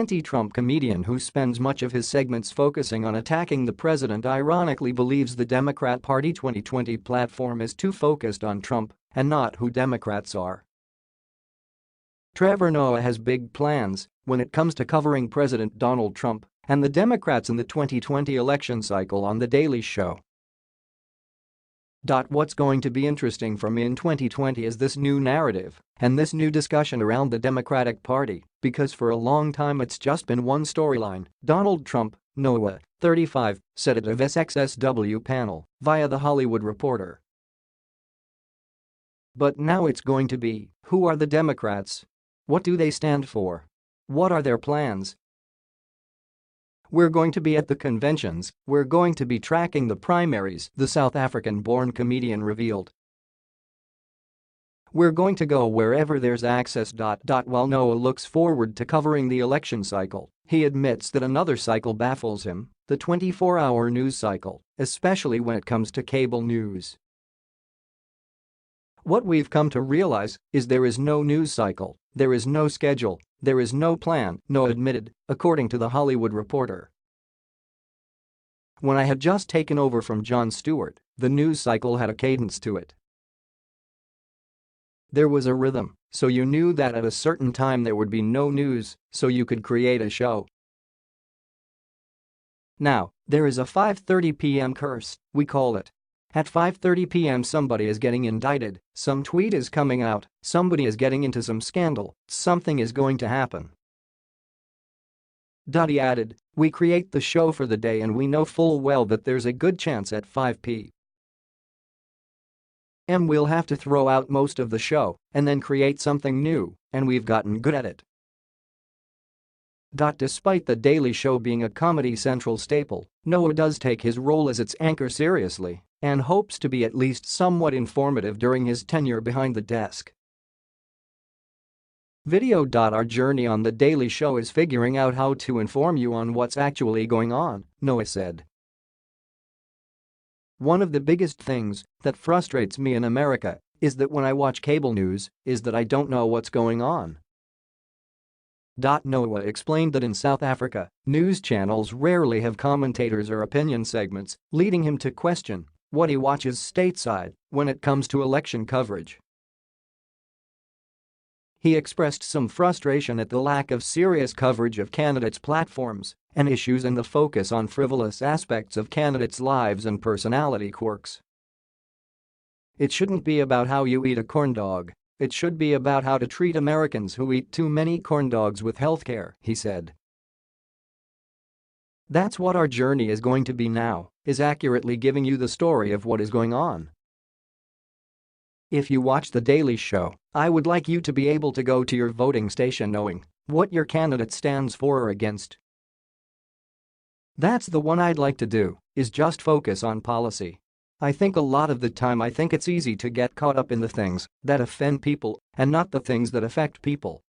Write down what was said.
anti-Trump comedian who spends much of his segments focusing on attacking the president ironically believes the Democrat Party 2020 platform is too focused on Trump and not who Democrats are. Trevor Noah has big plans when it comes to covering President Donald Trump and the Democrats in the 2020 election cycle on The Daily Show. What's going to be interesting for me in 2020 is this new narrative and this new discussion around the Democratic Party, because for a long time it's just been one storyline. Donald Trump, Noah, 35, said at a SXSW panel via The Hollywood Reporter. But now it's going to be, who are the Democrats? What do they stand for? What are their plans? We're going to be at the conventions, we're going to be tracking the primaries, the South African-born comedian revealed. We're going to go wherever there's access. While Noah looks forward to covering the election cycle, he admits that another cycle baffles him, the 24-hour news cycle, especially when it comes to cable news. What we've come to realize is there is no news cycle, there is no schedule, there is no plan, Noah admitted, according to The Hollywood Reporter. When I had just taken over from Jon Stewart, the news cycle had a cadence to it. There was a rhythm, so you knew that at a certain time there would be no news, so you could create a show. Now, there is a 5:30 p.m. curse, we call it. At 5:30 p.m. somebody is getting indicted, some tweet is coming out, somebody is getting into some scandal, something is going to happen. He added, we create the show for the day and we know full well that there's a good chance at 5 p.m. we'll have to throw out most of the show and then create something new, and we've gotten good at it. Despite The Daily Show being a Comedy Central staple, Noah does take his role as its anchor seriously and hopes to be at least somewhat informative during his tenure behind the desk. Our journey on The Daily Show is figuring out how to inform you on what's actually going on, Noah said. One of the biggest things that frustrates me in America is that when I watch cable news is that I don't know what's going on. Noah explained that in South Africa, news channels rarely have commentators or opinion segments, leading him to question what he watches stateside when it comes to election coverage. He expressed some frustration at the lack of serious coverage of candidates' platforms and issues and the focus on frivolous aspects of candidates' lives and personality quirks. It shouldn't be about how you eat a corn dog. It should be about how to treat Americans who eat too many corn dogs with healthcare, he said. That's what our journey is going to be now, is accurately giving you the story of what is going on. If you watch The Daily Show, I would like you to be able to go to your voting station knowing what your candidate stands for or against. That's the one I'd like to do, is just focus on policy. I think a lot of the time it's easy to get caught up in the things that offend people and not the things that affect people.